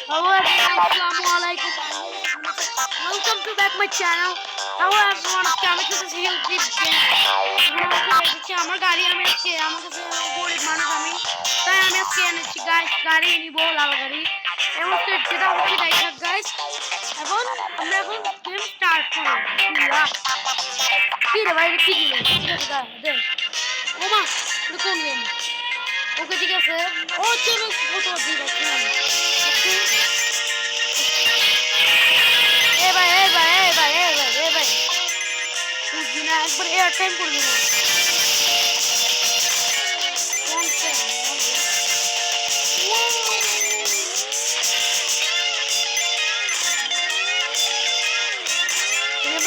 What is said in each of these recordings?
Hello everyone, Assalamualaikum. Welcome to back my channel. Hello everyone, আমি খেলতেছি YouTube game. আমার গাড়ি আমি আজকে আমার কাছে গরিব মানুষ আমি তাই আমি আজকে এনেছি গাইস গাড়ি নিব লাল গাড়ি এবং যেটা হচ্ছে গাইস গাইস এখন আমরা এখন গেম স্টার্ট করব। কি রে ভাই কি দিল দে ওমা এটা কোন গেম ওকে ঠিক আছে ও চলো ফটো দিই একবার এয়ার টাইম করে দেবো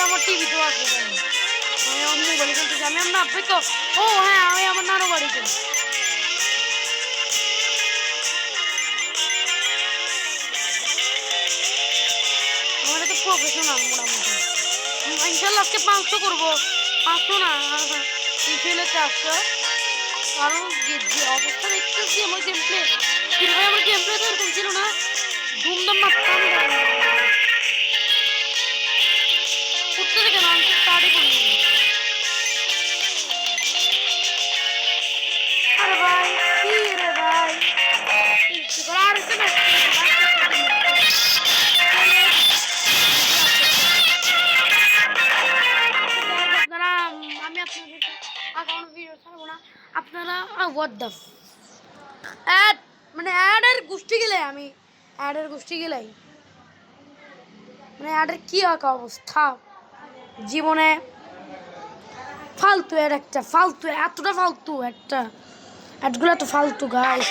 আমার টিভি তো আছে আমি অন্য বাড়ি খেলতেছি আমি আমার আপনি তো ও হ্যাঁ আমি আমার নানু বাড়িতে আমার তো প্রফেশনাল মোটামুটি ইনশাল্লাহ আজকে 500 করবো 500 না ফেলে 400 কারণ যে অবস্থা দেখতেছি আমার গেম প্লে কিন্তু ভাই আমার গেম প্লে তো এরকম ছিল না ধুমধাম মারতাম উঠতে থেকে না আমি স্টার্টই করি আরে ভাই কি রে ভাই আর একটা আপনারা হোয়াট দ্য অ্যাড মানে অ্যাডের গোষ্ঠী গেলে আমি অ্যাডের গোষ্ঠী গেলাই মানে অ্যাডের কি অবস্থা জীবনে ফালতু অ্যাড একটা ফালতু এতটা ফালতু একটা অ্যাডগুলো এত ফালতু গাইস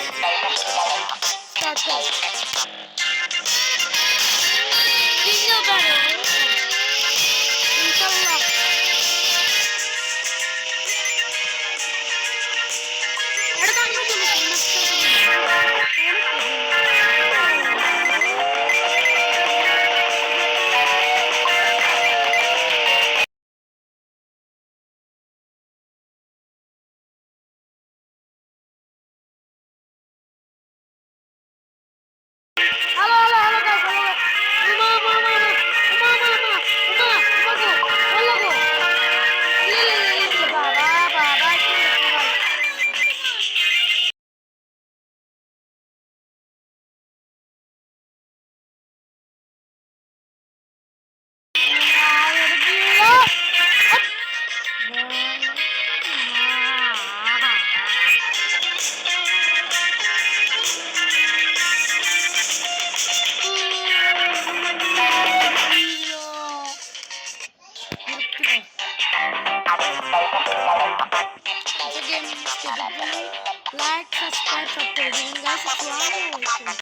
like, subscribe, guys.